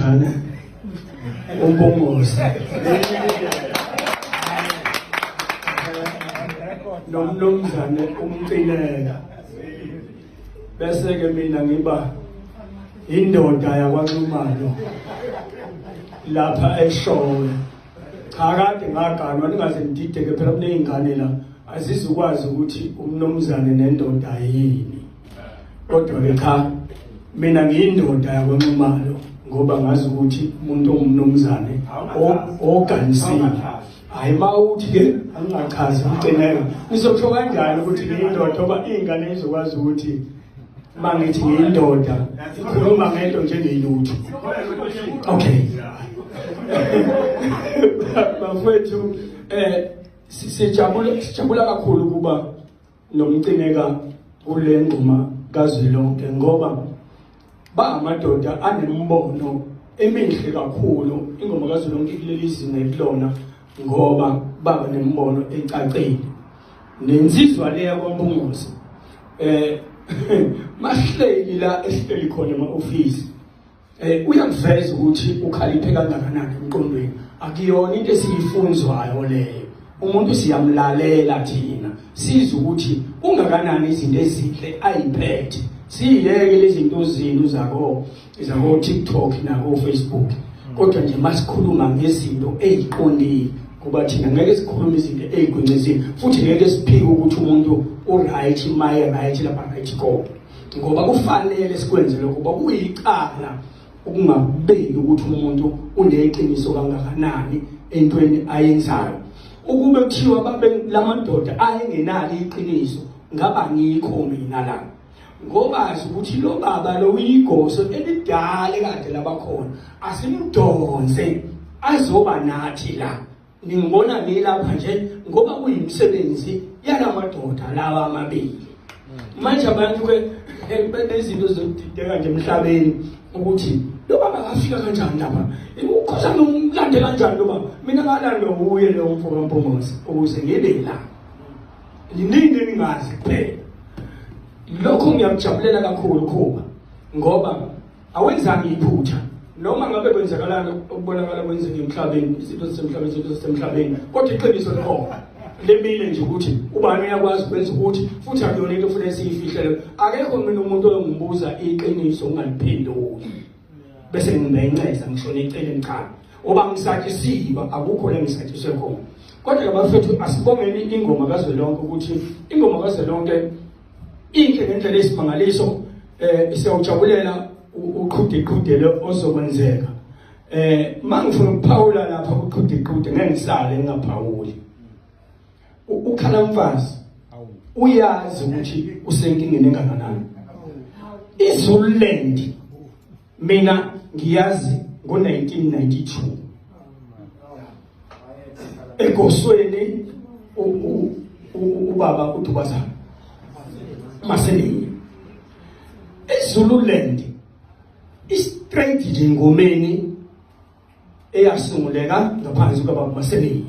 umnumzane uMpungose nomnumzane uMcineka, bese ke mina ngiba indoda yakwaNxumalo lapha eShowe. Cha kade ngaganwa ningaze ngidideke phela kuneyingane la azizukwazi ukuthi umnumzane nendoda yini, kodwa ke cha mina ngiyindoda yakwaNxumalo ngoba ngazi ukuthi umuntu ongumnumzane oganisile. Hayi mawuthi ke angingachazi Umcineka ngizokusho kanjani ukuthi ngiyindoda ngoba ingane izokwazi ukuthi mangithi ngiyindoda ikhuluma ngento njengeyilutho. Okay. Bafethu sijabula kakhulu kuba noMcineka kule ngoma kaZwelonke ngoba amadoda anembono emihle kakhulu. Ingoma kaZwelonke kuleli zinga ekulona ngoba baba nembono ecacile nensizwa leya kwaMpungose mahleli la esihleli khona ema-ofisi uyakuveza ukuthi ukhaliphe kangakanani emqondweni. Akuyona into esiyifunzwayo leyo, umuntu siyamlalela thina sizwe ukuthi ungakanani izinto ezinhle ayiphethe. Siyeke lezi zinto zenu zako TikTok nako Facebook, kodwa nje masikhuluma ngezinto eziqondile kuba thina ngeke sikhulume izinto ezigwincizile futhi ngeke siphike ukuthi umuntu uright maye right lapha right ko, ngoba kufanele sikwenze lokho kuba kuyicala ukungabeki ukuthi umuntu uneqiniso kangakanani entweni ayenzayo. Ukube kuthiwa babe lamadoda ayengenalo iqiniso ngaba ngikho mina la, ngoba ukuthi lo baba lo uyigoso elidala kade labakhona asimdonse azoba nathi la. Ningibona ngilapha nje ngoba kuyimisebenzi yalamadoda lawa amabili. Manje abantu ke benezinto zokudideka nje emhlabeni ukuthi lo baba afika kanjani lapha, ukhoza nomlande kanjani lo baba. Mina ngalanda uye lo mfo kaMpungose ukuze ngibe la nininde ningazi kuphela. Lokho ngiyakujabulela kakhulu kuba ngoba awenzanga iphutha noma ngabe kwenzakalana ukubonakala kwenzeka emhlabeni, izinto zisemhlabeni, kodwa iqiniso likhona lemile nje ukuthi ubani uyakwazi ukwenza ukuthi futhi akuyona into futhi esiyifihlele. Akekho mina umuntu oyongimbuza iqiniso ungaliphenduli bese ngibenceza ngishona eceleni cha oba ngisatshisiba akukho la ngisatshise khona. Kodwa ke bafethu asibongeni ingoma kaZwelonke ukuthi ingoma kaZwelonke inhle ngendlela esimangaliso. Siyawujabulela uqhudeqhudele ozokwenzeka. Mangifuna ukuphawula lapha uqhudeqhude ngeke ngisale ngingaphawuli. Ukhala mfazi uyazi ukuthi usenkingeni engakanani. iZululand mina ngiyazi ngo-1992 eGosweni ubaba uDubazana Maseleni. iZululand istraight nje ngomeni eyasunguleka ngaphansi kwababa Maseleni.